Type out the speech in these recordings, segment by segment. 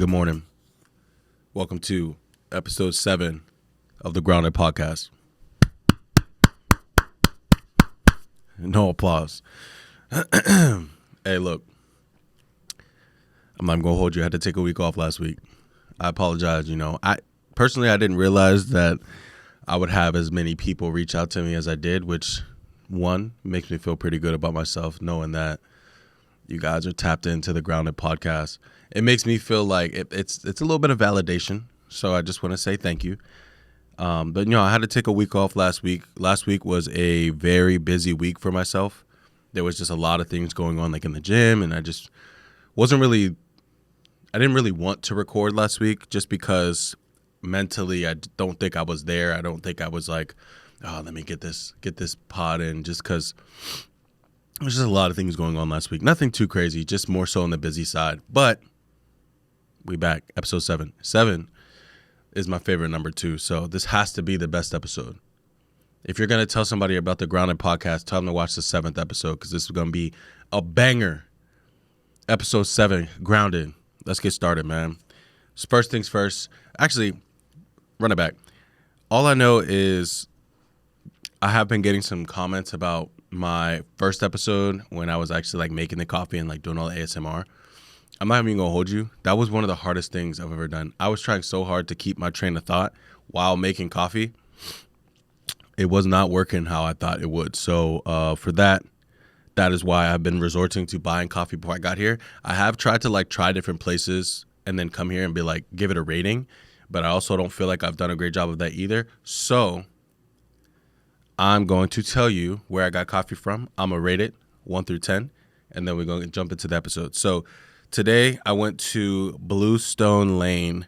Good morning. Welcome to episode 7 of the Grounded Podcast. No applause. Hey, look. I'm not going to hold you. I had to take a week off last week. I apologize. I didn't realize that I would have as many people reach out to me as I did, which, one, makes me feel pretty good about myself, knowing that you guys are tapped into the Grounded Podcast. It makes me feel like it's a little bit of validation. So I just want to say thank you. But I had to take a week off last week. Last week was a very busy week for myself. There was just a lot of things going on, like in the gym, and I just I didn't really want to record last week just because mentally I don't think I was there. I don't think I was like, oh, let me get this pod in, just because there's just a lot of things going on last week. Nothing too crazy, just more so on the busy side. But we back, episode 7. 7 is my favorite number too, so this has to be the best episode. If you're going to tell somebody about the Grounded Podcast, tell them to watch the 7th episode, because this is going to be a banger. Episode 7, Grounded. Let's get started, man. So first things first. Actually, run it back. All I know is I have been getting some comments about my first episode when I was actually like making the coffee and like doing all the ASMR. I'm not even gonna hold you. That was one of the hardest things I've ever done. I was trying so hard to keep my train of thought while making coffee. It was not working how I thought it would. So for that is why I've been resorting to buying coffee before I got here. I have tried to try different places and then come here and be like, give it a rating. But I also don't feel like I've done a great job of that either. So I'm going to tell you where I got coffee from. I'm going to rate it 1 through 10. And then we're going to jump into the episode. So today I went to Bluestone Lane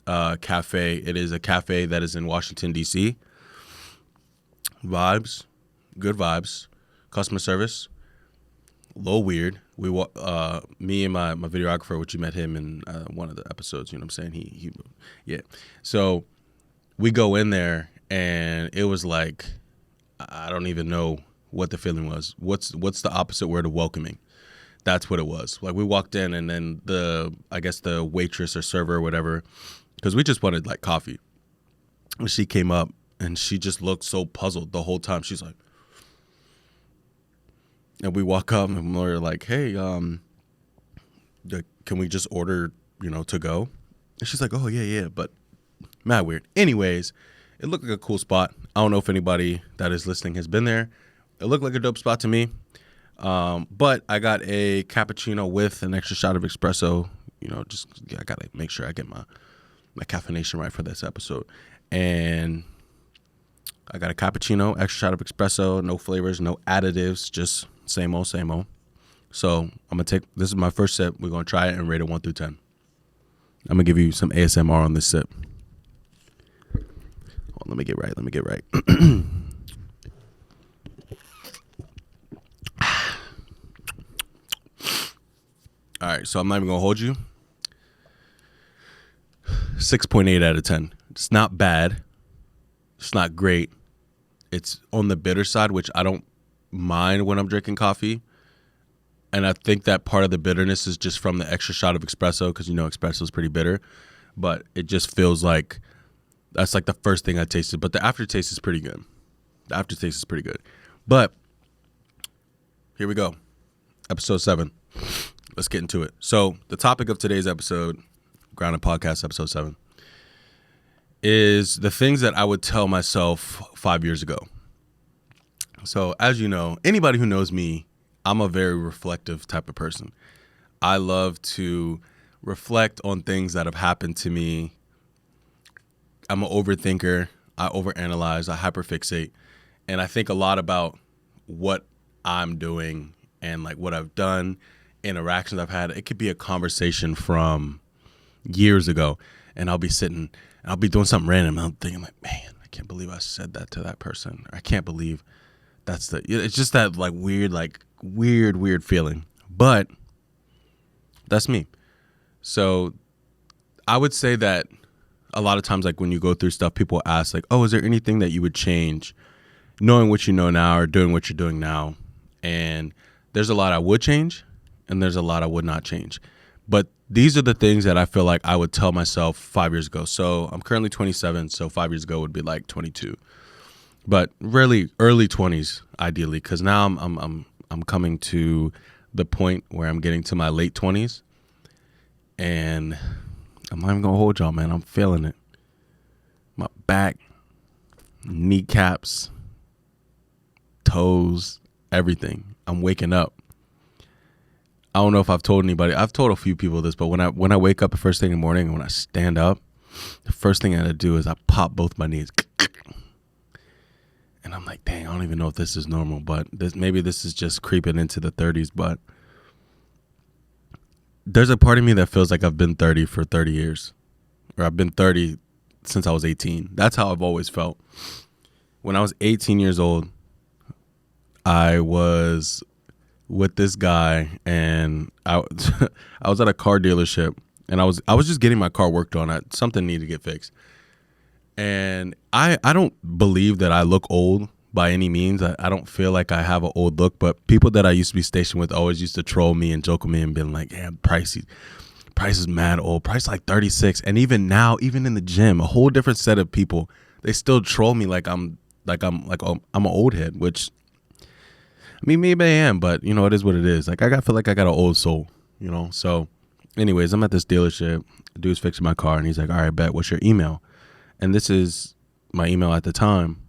Cafe. It is a cafe that is in Washington, D.C. Vibes, good vibes. Customer service, a little weird. Me and my videographer, which you met him in one of the episodes, you know what I'm saying? Yeah. So we go in there and it was like, I don't even know what the feeling was. What's the opposite word of welcoming? That's what it was. Like we walked in and then the waitress or server or whatever, because we just wanted like coffee. And she came up and she just looked so puzzled the whole time. She's like, and we walk up and we're like, hey, can we just order, to go? And she's like, oh yeah, but mad weird. Anyways, it looked like a cool spot. I don't know if anybody that is listening has been there. It looked like a dope spot to me. But I got a cappuccino with an extra shot of espresso. I gotta make sure I get my caffeination right for this episode. And I got a cappuccino, extra shot of espresso, no flavors, no additives, just same old. So I'm gonna this is my first sip. We're gonna try it and rate it 1 through 10. I'm gonna give you some ASMR on this sip. Oh, let me get right. All right, so I'm not even gonna hold you. 6.8 out of 10. It's not bad. It's not great. It's on the bitter side, which I don't mind when I'm drinking coffee. And I think that part of the bitterness is just from the extra shot of espresso, because espresso is pretty bitter. But it just feels like that's like the first thing I tasted. But the aftertaste is pretty good. But here we go. Episode 7. Let's get into it. So the topic of today's episode, Grounded Podcast, episode 7, is the things that I would tell myself 5 years ago. So as you know, anybody who knows me, I'm a very reflective type of person. I love to reflect on things that have happened to me. I'm an overthinker. I overanalyze. I hyperfixate. And I think a lot about what I'm doing and like what I've done, interactions I've had. It could be a conversation from years ago, and I'll be sitting and I'll be doing something random. And I'm thinking like, man, I can't believe I said that to that person. I can't believe it's just that like weird feeling. But that's me. So I would say that a lot of times, like when you go through stuff, people ask like, oh, is there anything that you would change knowing what you know now or doing what you're doing now? And there's a lot I would change and there's a lot I would not change. But these are the things that I feel like I would tell myself 5 years ago. So I'm currently 27, so 5 years ago would be like 22, but really early 20s ideally, because now I'm coming to the point where I'm getting to my late 20s, and I'm not even gonna hold y'all, man. I'm feeling it. My back, kneecaps, toes, everything. I'm waking up. I don't know if I've told anybody. I've told a few people this, but when I wake up the first thing in the morning and when I stand up, the first thing I gotta do is I pop both my knees. And I'm like, dang, I don't even know if this is normal, but maybe this is just creeping into the 30s. But there's a part of me that feels like I've been 30 for 30 years, or I've been 30 since I was 18. That's how I've always felt. When I was 18 years old, I was with this guy, and I was at a car dealership, and I was just getting my car worked on. Something needed to get fixed. And I don't believe that I look old by any means. I don't feel like I have an old look, but people that I used to be stationed with always used to troll me and joke with me and been like, yeah, Price is mad old. Price like 36. And even now, even in the gym, a whole different set of people, they still troll me like I'm an old head, which I mean, maybe I am, but you know, it is what it is. Like I feel like I got an old soul, you know? So anyways, I'm at this dealership. The dude's fixing my car, and he's like, all right, bet, what's your email? And this is my email at the time.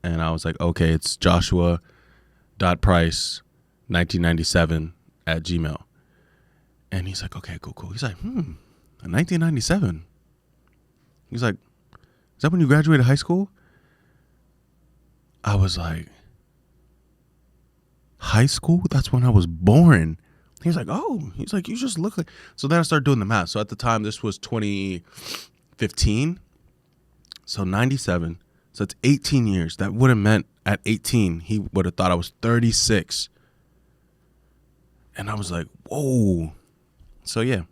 And I was like, okay, it's joshua.price1997 @gmail. And he's like, okay, cool. He's like, 1997. He's like, is that when you graduated high school? I was like, high school? That's when I was born. He's like, oh, he's like, you just look like. So then I started doing the math. So at the time, this was 2015. So 97. So it's 18 years. That would have meant at 18, he would have thought I was 36. And I was like, whoa. So yeah,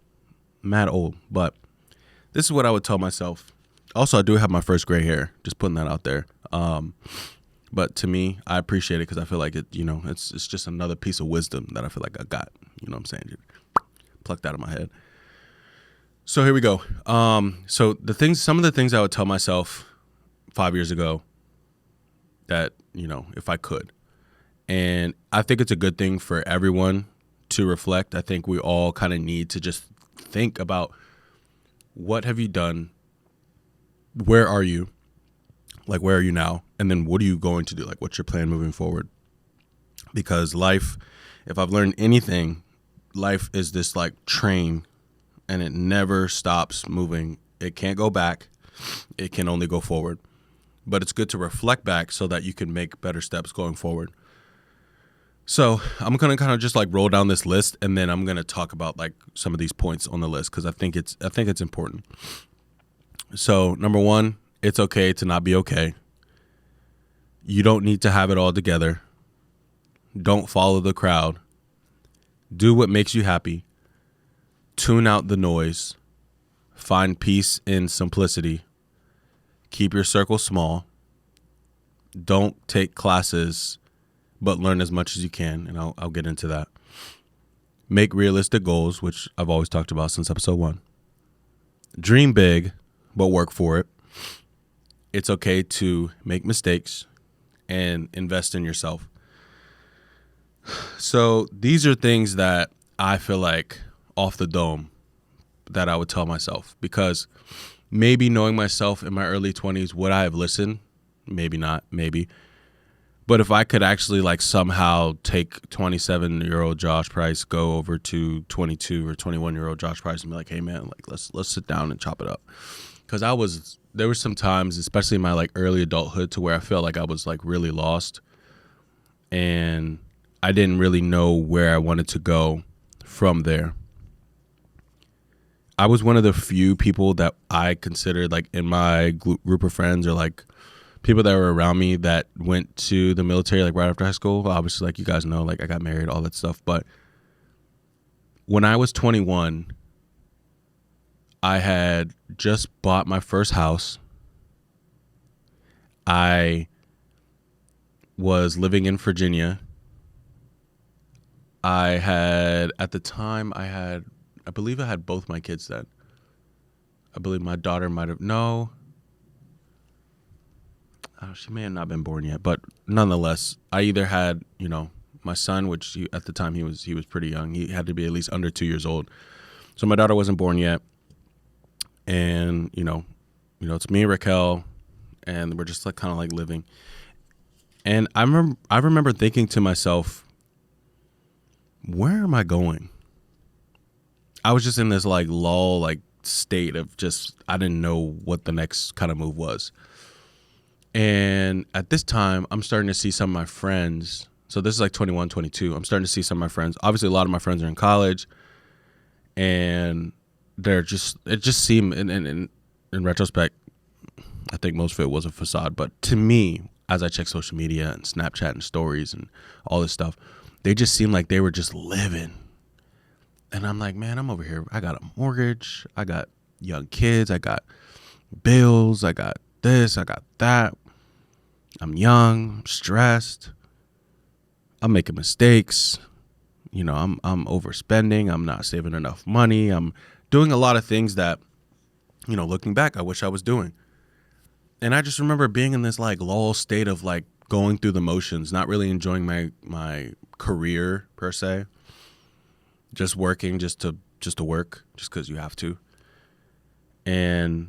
mad old. But this is what I would tell myself. Also, I do have my first gray hair. Just putting that out there. But to me, I appreciate it because I feel like it, you know, it's just another piece of wisdom that I feel like I got. You know what I'm saying? Plucked out of my head. So here we go. So some of the things I would tell myself 5 years ago that, you know, if I could. And I think it's a good thing for everyone to reflect. I think we all kind of need to just think about, what have you done? Where are you? Like, where are you now? And then what are you going to do? Like, what's your plan moving forward? Because life, if I've learned anything, life is this like train, and it never stops moving. It can't go back. It can only go forward. But it's good to reflect back so that you can make better steps going forward. So I'm going to kind of just like roll down this list, and then I'm going to talk about like some of these points on the list because I think it's important. So number one, it's okay to not be okay. You don't need to have it all together. Don't follow the crowd. Do what makes you happy. Tune out the noise. Find peace in simplicity. Keep your circle small. Don't take classes, but learn as much as you can, and I'll get into that. Make realistic goals, which I've always talked about since episode 1. Dream big, but work for it. It's okay to make mistakes and invest in yourself. So these are things that I feel like off the dome that I would tell myself, because maybe knowing myself in my early 20s, would I have listened? Maybe not, maybe. But if I could actually like somehow take 27-year-old Josh Price, go over to 22 or 21-year-old Josh Price and be like, hey man, like let's sit down and chop it up. Because there were some times, especially in my like early adulthood, to where I felt like I was like really lost, and I didn't really know where I wanted to go from there. I was one of the few people that I considered like in my group of friends, or like people that were around me, that went to the military like right after high school. Obviously, like you guys know, like I got married, all that stuff. But when I was 21, I had just bought my first house. I was living in Virginia. At the time, I had I believe I had both my kids then. I believe my daughter might have, no, she may have not been born yet, but nonetheless, I either had, my son, which at the time he was pretty young. He had to be at least under 2 years old. So my daughter wasn't born yet. And, it's me and Raquel, and we're just like kind of like living. And I remember thinking to myself, where am I going? I was just in this like lull, like state of just, I didn't know what the next kind of move was. And at this time, I'm starting to see some of my friends. So this is like 21, 22. I'm starting to see some of my friends. Obviously, a lot of my friends are in college. And it just seemed, in retrospect, I think most of it was a facade. But to me, as I check social media and Snapchat and stories and all this stuff, they just seemed like they were just living. And I'm like, man, I'm over here. I got a mortgage. I got young kids. I got bills. I got this. I got that. I'm young. I'm stressed. I'm making mistakes. I'm overspending. I'm not saving enough money. I'm doing a lot of things that, looking back, I wish I was doing. And I just remember being in this like lull state of like going through the motions, not really enjoying my career per se, just working just to work, just because you have to. And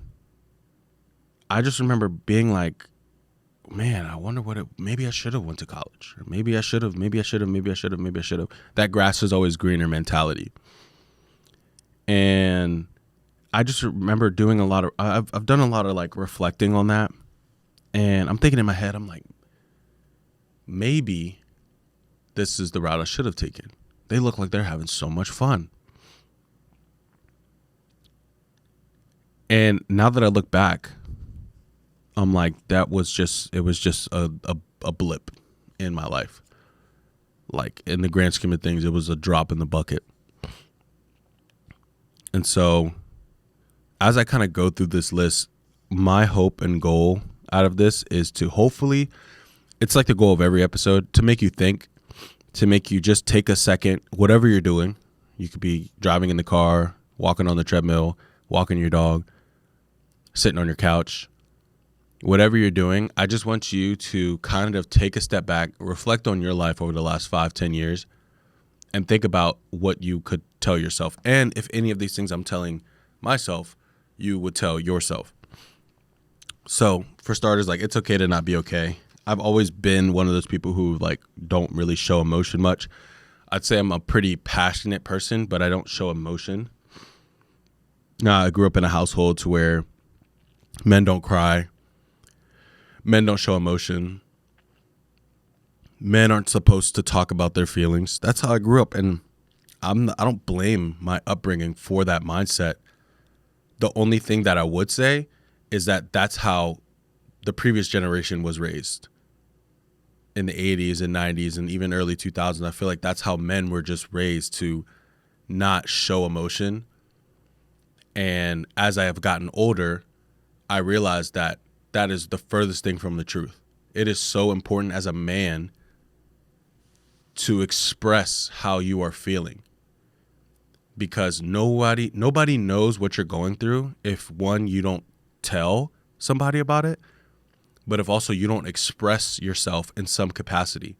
I just remember being like, man, I wonder maybe I should have went to college, or maybe I should have. That grass is always greener mentality. And I just remember doing I've done a lot of like reflecting on that. And I'm thinking in my head, I'm like, maybe this is the route I should have taken. They look like they're having so much fun. And now that I look back, I'm like, it was just a blip in my life. Like, in the grand scheme of things, it was a drop in the bucket. And so as I kind of go through this list, my hope and goal out of this is to hopefully, it's like the goal of every episode, to make you think, to make you just take a second, whatever you're doing. You could be driving in the car, walking on the treadmill, walking your dog, sitting on your couch. Whatever you're doing, I just want you to kind of take a step back, reflect on your life over the last 5-10 years, and think about what you could tell yourself. And if any of these things I'm telling myself, you would tell yourself. So for starters, like, it's okay to not be okay. I've always been one of those people who like don't really show emotion much. I'd say I'm a pretty passionate person, but I don't show emotion. Now, I grew up in a household to where men don't cry. Men don't show emotion. Men aren't supposed to talk about their feelings. That's how I grew up, and I don't blame my upbringing for that mindset. The only thing that I would say is that that's how the previous generation was raised in the 80s and 90s and even early 2000s. I feel like that's how men were just raised, to not show emotion. And as I have gotten older, I realized that that is the furthest thing from the truth. It is so important as a man to express how you are feeling, because nobody knows what you're going through if, one, you don't tell somebody about it, but if also you don't express yourself in some capacity.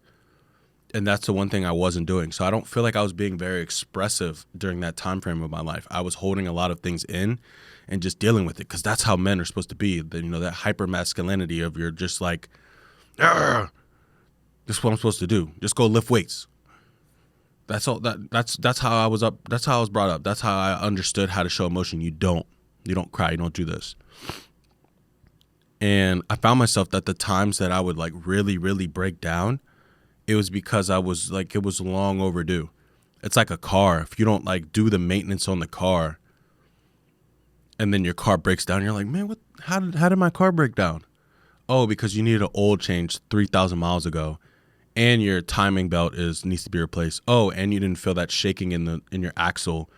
And that's the one thing I wasn't doing. So I don't feel like I was being very expressive during that time frame of my life. I was holding a lot of things in and just dealing with it, because that's how men are supposed to be. That hyper masculinity of, you're just like, this is what I'm supposed to do. Just go lift weights. That's all. That's how I was up. That's how I was brought up. That's how I understood how to show emotion. You don't cry. You don't do this. And I found myself that the times that I would like really, really break down, it was because I was like, it was long overdue. It's like a car. If you don't like do the maintenance on the car, and then your car breaks down, you're like, man, how did my car break down? Oh, because you needed an oil change 3,000 miles ago, and your timing belt needs to be replaced. Oh, and you didn't feel that shaking in your axle.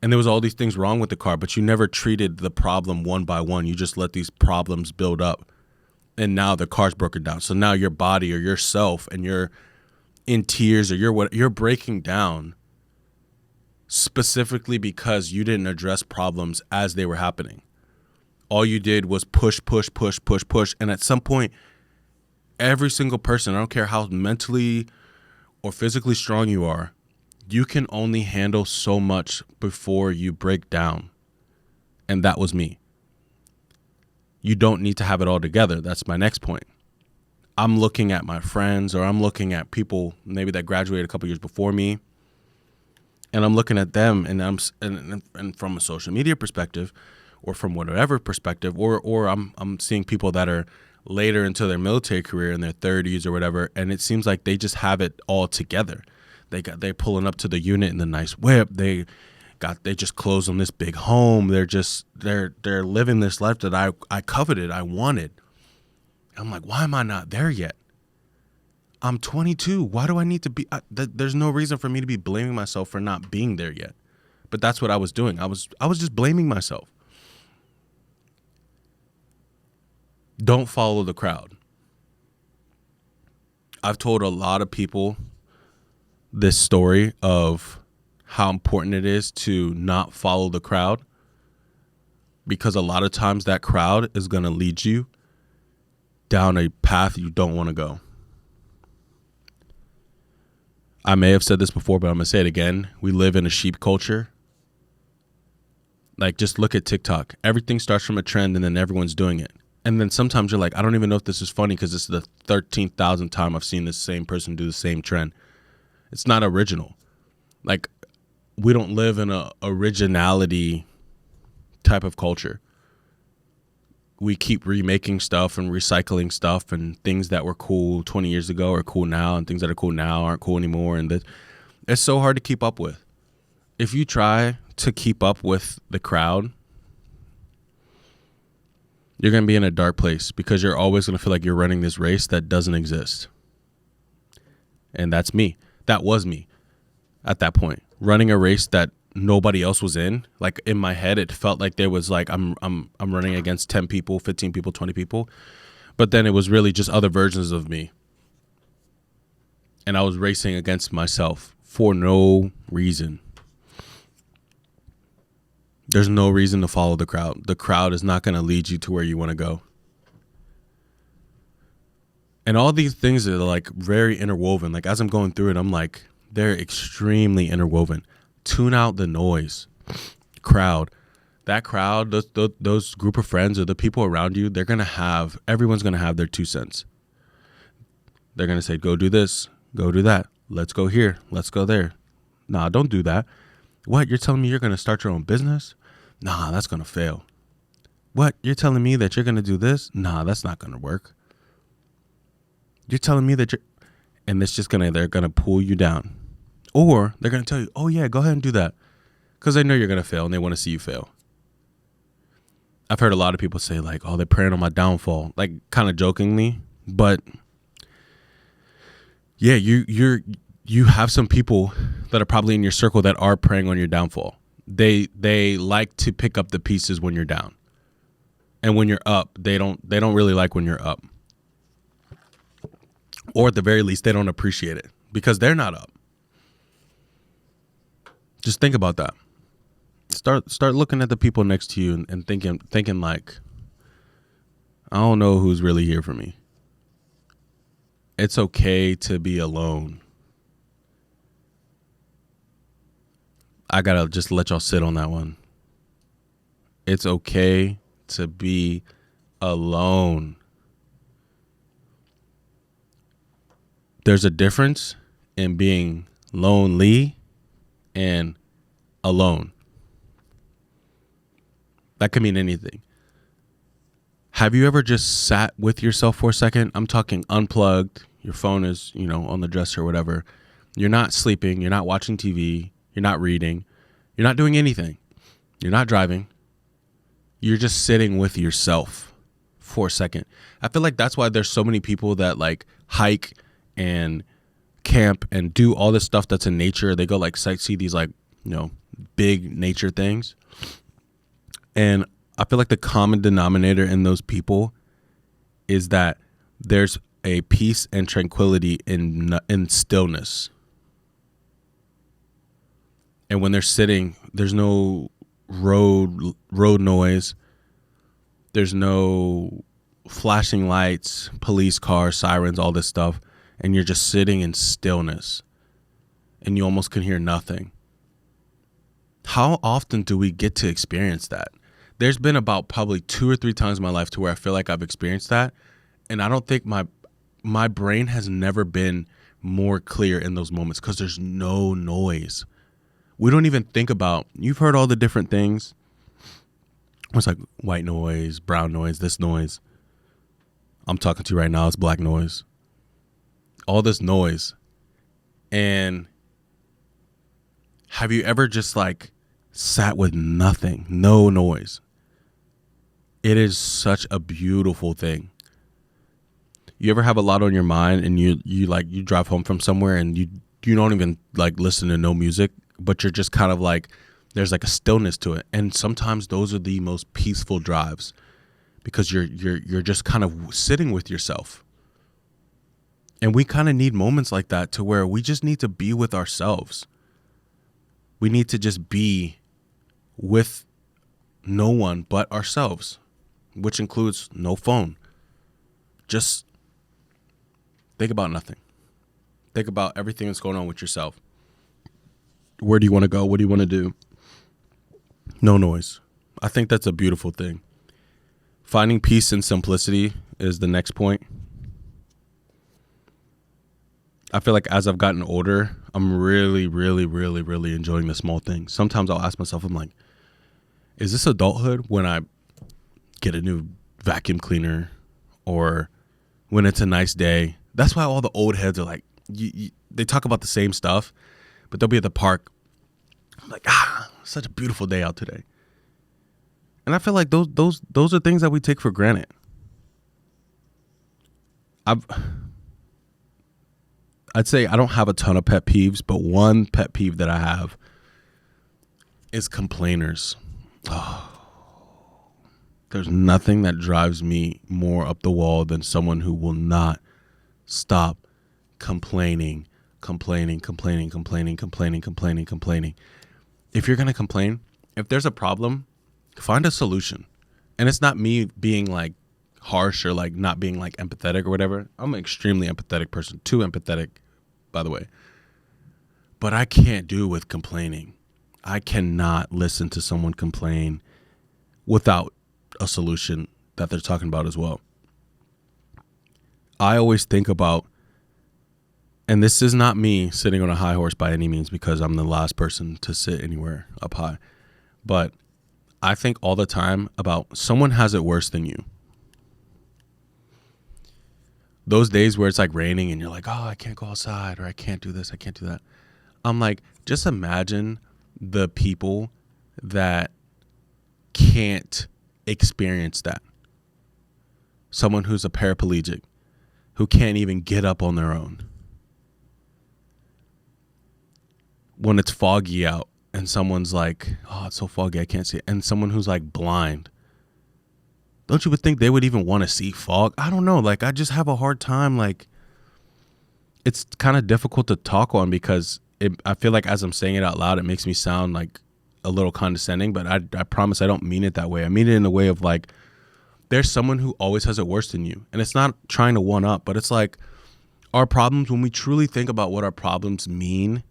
And there was all these things wrong with the car, but you never treated the problem one by one. You just let these problems build up. And now the car's broken down. So now your body or yourself, and you're in tears, or you're breaking down specifically because you didn't address problems as they were happening. All you did was push, push, push, push, push. And at some point, every single person, I don't care how mentally or physically strong you are, you can only handle so much before you break down. And that was me. You don't need to have it all together. That's my next point. I'm looking at my friends, or I'm looking at people maybe that graduated a couple years before me, and I'm looking at them, and and from a social media perspective, or from whatever perspective, or I'm seeing people that are later into their military career in their 30s or whatever, and it seems like they just have it all together. They're pulling up to the unit in the nice whip. They just closed on this big home. They're living this life that I coveted, I wanted. I'm like, why am I not there yet? I'm 22. Why do I need to be? There's no reason for me to be blaming myself for not being there yet. But that's what I was doing. I was just blaming myself. Don't follow the crowd. I've told a lot of people this story of how important it is to not follow the crowd, because a lot of times that crowd is going to lead you down a path you don't want to go. I may have said this before, but I'm going to say it again. We live in a sheep culture. Like, just look at TikTok. Everything starts from a trend and then everyone's doing it. And then sometimes you're like, I don't even know if this is funny because this is the 13,000th time I've seen this same person do the same trend. It's not original. Like, we don't live in a originality type of culture. We keep remaking stuff and recycling stuff, and things that were cool 20 years ago are cool now, and things that are cool now aren't cool anymore. And it's so hard to keep up with. If you try to keep up with the crowd, you're going to be in a dark place, because you're always going to feel like you're running this race that doesn't exist. And that's me. That was me at that point, running a race that nobody else was in. Like, in my head, it felt like there was like I'm running against 10 people, 15 people, 20 people. But then it was really just other versions of me. And I was racing against myself for no reason. There's no reason to follow the crowd. The crowd is not going to lead you to where you want to go. And all these things are like very interwoven. Like, as I'm going through it, I'm like, they're extremely interwoven. Tune out the noise. Crowd. That crowd, those group of friends or the people around you, everyone's going to have their 2 cents. They're going to say, go do this, go do that. Let's go here. Let's go there. Nah, don't do that. What? You're telling me you're going to start your own business? Nah, that's going to fail. What? You're telling me that you're going to do this? Nah, that's not going to work. You're telling me that and it's just they're going to pull you down. Or they're going to tell you, oh yeah, go ahead and do that, because they know you're going to fail and they want to see you fail. I've heard a lot of people say like, oh, they're preying on my downfall, like kind of jokingly. But yeah, you have some people that are probably in your circle that are preying on your downfall. They like to pick up the pieces when you're down. And when you're up, they don't really like when you're up. Or at the very least, they don't appreciate it because they're not up. Just think about that. Start looking at the people next to you and thinking like, I don't know who's really here for me. It's okay to be alone. I gotta just let y'all sit on that one. It's okay to be alone. There's a difference in being lonely and alone. That could mean anything. Have you ever just sat with yourself for a second? I'm talking unplugged. Your phone is, on the dresser or whatever. You're not sleeping. You're not watching TV. You're not reading. You're not doing anything. You're not driving. You're just sitting with yourself for a second. I feel like that's why there's so many people that like hike and camp and do all this stuff that's in nature. They go like sightsee these like, big nature things. And I feel like the common denominator in those people is that there's a peace and tranquility in stillness. And when they're sitting, there's no road noise. There's no flashing lights, police cars, sirens, all this stuff. And you're just sitting in stillness. And you almost can hear nothing. How often do we get to experience that? There's been about probably 2 or 3 times in my life to where I feel like I've experienced that. And I don't think my brain has never been more clear in those moments because there's no noise. We don't even think about, you've heard all the different things. It's like white noise, brown noise, this noise. I'm talking to you right now, it's black noise. All this noise. And have you ever just like sat with nothing, no noise? It is such a beautiful thing. You ever have a lot on your mind and you drive home from somewhere and you don't even like listen to no music, but you're just kind of like, there's like a stillness to it. And sometimes those are the most peaceful drives because you're just kind of sitting with yourself. And we kind of need moments like that to where we just need to be with ourselves. We need to just be with no one but ourselves, which includes no phone. Just think about nothing. Think about everything that's going on with yourself. Where do you want to go? What do you want to do? No noise. I think that's a beautiful thing. Finding peace and simplicity is the next point. I feel like as I've gotten older, I'm really, really, really, really enjoying the small things. Sometimes I'll ask myself, I'm like, is this adulthood when I get a new vacuum cleaner or when it's a nice day? That's why all the old heads are like, they talk about the same stuff, but they'll be at the park. I'm like, such a beautiful day out today. And I feel like those are things that we take for granted. I'd say I don't have a ton of pet peeves, but one pet peeve that I have is complainers. There's nothing that drives me more up the wall than someone who will not stop complaining. If you're going to complain, if there's a problem, find a solution. And it's not me being like harsh or like not being like empathetic or whatever. I'm an extremely empathetic person, too empathetic, by the way. But I can't do with complaining. I cannot listen to someone complain without a solution that they're talking about as well. I always think about, and this is not me sitting on a high horse by any means because I'm the last person to sit anywhere up high, but I think all the time about someone has it worse than you. Those days where it's like raining and you're like, I can't go outside or I can't do this, I can't do that. I'm like, just imagine the people that can't experience that. Someone who's a paraplegic, who can't even get up on their own. When it's foggy out and someone's like, it's so foggy, I can't see it. And someone who's like blind. Don't you would think they would even want to see fog? I don't know. Like, I just have a hard time. Like, it's kind of difficult to talk on because I feel like as I'm saying it out loud, it makes me sound like a little condescending, but I promise I don't mean it that way. I mean it in a way of like, there's someone who always has it worse than you. And it's not trying to one up, but it's like our problems, when we truly think about what our problems mean,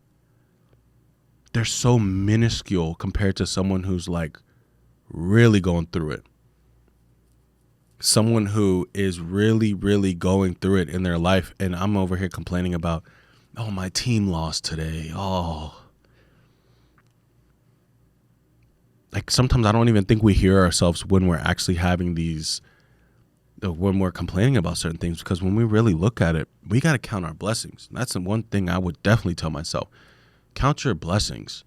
they're so minuscule compared to someone who's like really going through it. Someone who is really, really going through it in their life. And I'm over here complaining about, my team lost today. Like sometimes I don't even think we hear ourselves when we're actually having these, when we're complaining about certain things, because when we really look at it, we got to count our blessings. That's the one thing I would definitely tell myself. Count your blessings.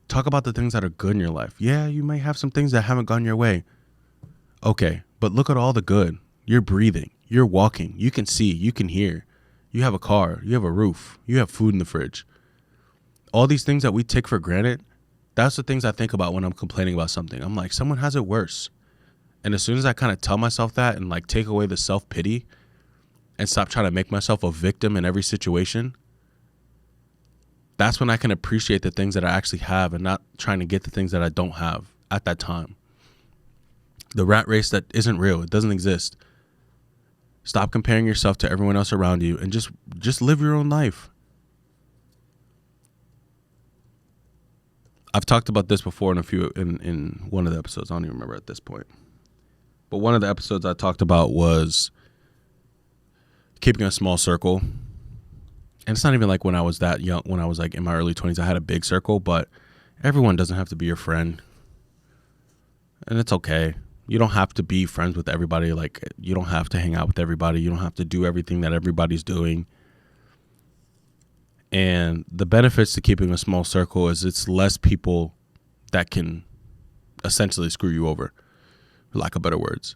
Talk about the things that are good in your life. Yeah, you may have some things that haven't gone your way. Okay, but look at all the good. You're breathing. You're walking. You can see. You can hear. You have a car. You have a roof. You have food in the fridge. All these things that we take for granted, that's the things I think about when I'm complaining about something. I'm like, someone has it worse. And as soon as I kind of tell myself that and like take away the self-pity and stop trying to make myself a victim in every situation, That's when I can appreciate the things that I actually have and not trying to get the things that I don't have at that time. The rat race that isn't real, it doesn't exist. Stop comparing yourself to everyone else around you and just live your own life. I've talked about this before in one of the episodes. I don't even remember at this point. But one of the episodes I talked about was keeping a small circle. And it's not even like when I was that young, when I was like in my early 20s, I had a big circle, but everyone doesn't have to be your friend. And it's okay. You don't have to be friends with everybody. Like, you don't have to hang out with everybody. You don't have to do everything that everybody's doing. And the benefits to keeping a small circle is it's less people that can essentially screw you over, for lack of better words.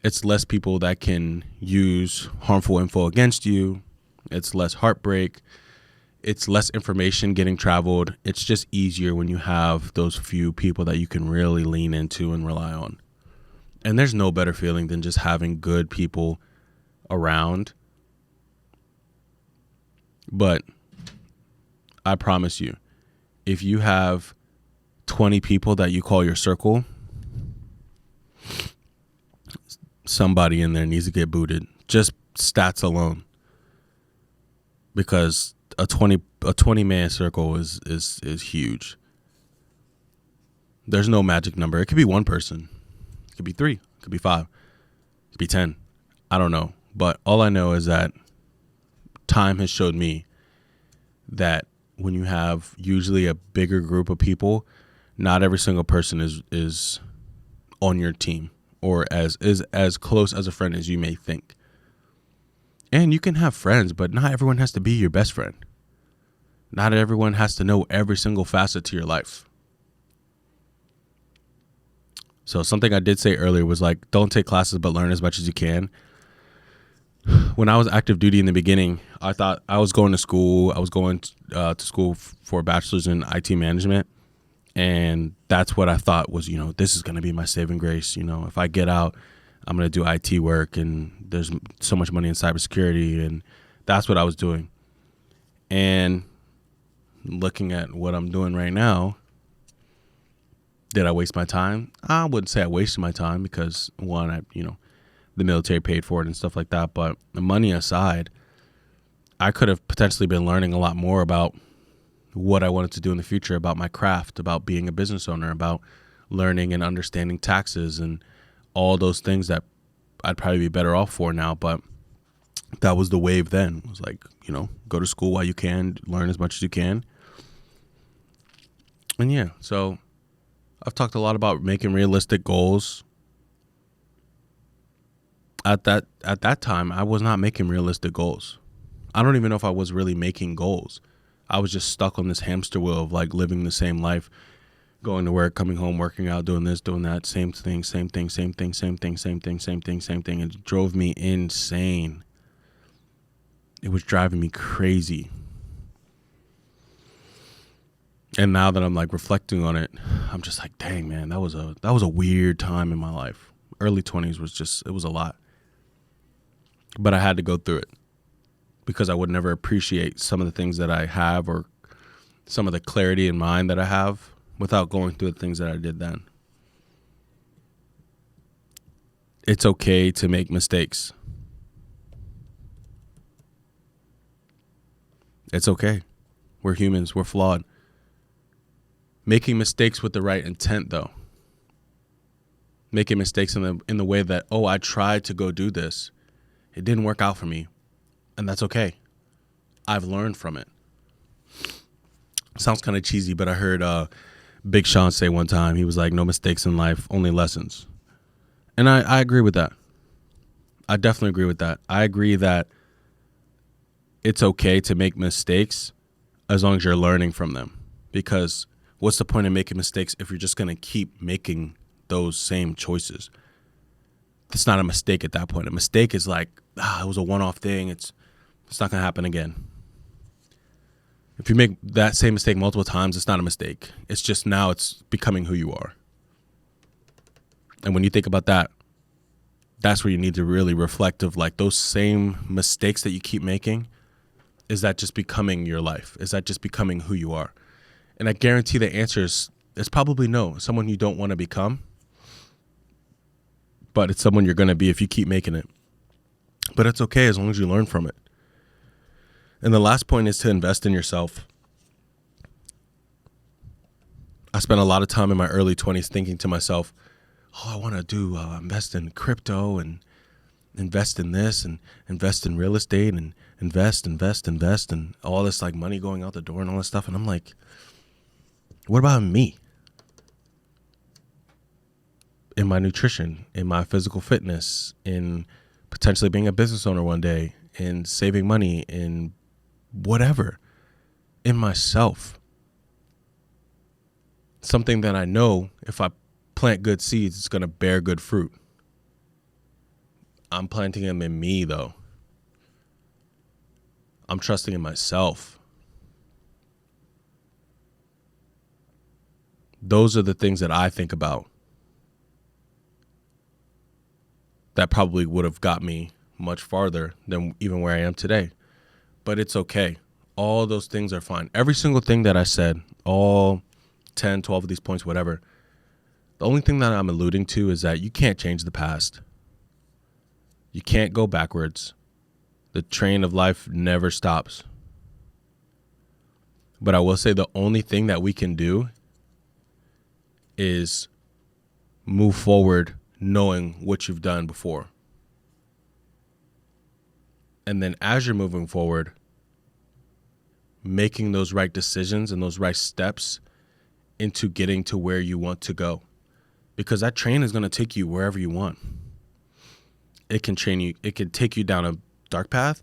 It's less people that can use harmful info against you. It's less heartbreak. It's less information getting traveled. It's just easier when you have those few people that you can really lean into and rely on. And there's no better feeling than just having good people around. But I promise you, if you have 20 people that you call your circle, somebody in there needs to get booted. Just stats alone. Because a 20 man circle is huge. There's no magic number. It could be one person. It could be 3. It could be 5. It could be 10. I don't know. But all I know is that time has showed me that when you have usually a bigger group of people, not every single person is on your team or is as close as a friend as you may think. And you can have friends, but not everyone has to be your best friend. Not everyone has to know every single facet to your life. So something I did say earlier was like, don't take classes, but learn as much as you can. When I was active duty in the beginning, I thought I was going to school. I was going to school for a bachelor's in IT management. And that's what I thought was, this is going to be my saving grace. If I get out, I'm going to do IT work, and there's so much money in cybersecurity. And that's what I was doing. And looking at what I'm doing right now, did I waste my time? I wouldn't say I wasted my time because, one, the military paid for it and stuff like that. But the money aside, I could have potentially been learning a lot more about what I wanted to do in the future, about my craft, about being a business owner, about learning and understanding taxes and all those things that I'd probably be better off for now. But that was the wave then. It was like, go to school while you can, learn as much as you can. And yeah, so I've talked a lot about making realistic goals. At that time, I was not making realistic goals. I don't even know if I was really making goals. I was just stuck on this hamster wheel of like living the same life, going to work, coming home, working out, doing this, doing that, same thing. It drove me insane. It was driving me crazy. And now that I'm like reflecting on it, I'm just like, dang, man, that was a weird time in my life. Early 20s it was a lot. But I had to go through it because I would never appreciate some of the things that I have or some of the clarity in mind that I have without going through the things that I did then. It's okay to make mistakes. It's okay. We're humans. We're flawed. Making mistakes with the right intent, though. Making mistakes in the way that, I tried to go do this. It didn't work out for me. And that's okay. I've learned from it. Sounds kind of cheesy, but I heard Big Sean say one time, he was like, no mistakes in life, only lessons. And I agree with that. I definitely agree with that. I agree that it's okay to make mistakes as long as you're learning from them. Because what's the point of making mistakes if you're just going to keep making those same choices? It's not a mistake at that point. A mistake is like, it was a one-off thing. It's not going to happen again. If you make that same mistake multiple times, it's not a mistake. It's just now it's becoming who you are. And when you think about that, that's where you need to really reflect of like those same mistakes that you keep making. Is that just becoming your life? Is that just becoming who you are? And I guarantee the answer is probably no. Someone you don't want to become, but it's someone you're going to be if you keep making it. But it's okay as long as you learn from it. And the last point is to invest in yourself. I spent a lot of time in my early 20s thinking to myself, I want to invest in crypto and invest in this and invest in real estate and invest and all this like money going out the door and all this stuff. And I'm like, what about me? In my nutrition, in my physical fitness, in potentially being a business owner one day, in saving money, in whatever, in myself. Something that I know if I plant good seeds, it's going to bear good fruit. I'm planting them in me, though. I'm trusting in myself. Those are the things that I think about that probably would have got me much farther than even where I am today. But it's okay. All those things are fine. Every single thing that I said, all 10, 12 of these points, whatever, the only thing that I'm alluding to is that you can't change the past. You can't go backwards. The train of life never stops. But I will say the only thing that we can do is move forward knowing what you've done before. And then as you're moving forward, making those right decisions and those right steps into getting to where you want to go. Because that train is going to take you wherever you want. It can take you down a dark path.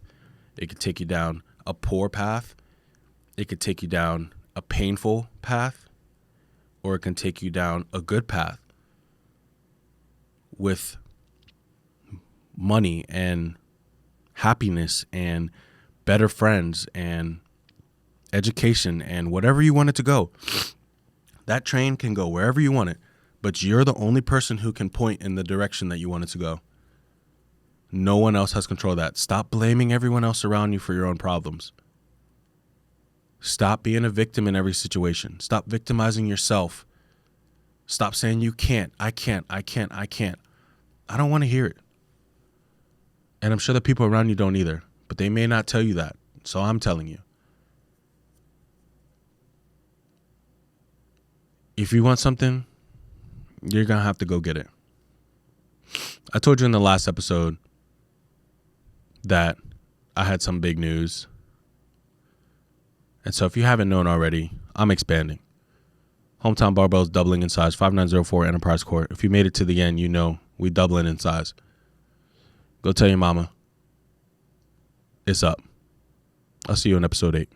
It could take you down a poor path. It could take you down a painful path. Or it can take you down a good path with money and happiness and better friends and education and whatever you want it to go. That train can go wherever you want it, but you're the only person who can point in the direction that you want it to go. No one else has control of that. Stop blaming everyone else around you for your own problems. Stop being a victim in every situation. Stop victimizing yourself. Stop saying you can't, I can't. I don't want to hear it. And I'm sure the people around you don't either, but they may not tell you that. So I'm telling you. If you want something, you're going to have to go get it. I told you in the last episode that I had some big news. And so if you haven't known already, I'm expanding. Hometown Barbell's doubling in size, 5904 Enterprise Court. If you made it to the end, you know we doubling in size. Go tell your mama. It's up. I'll see you in episode 8.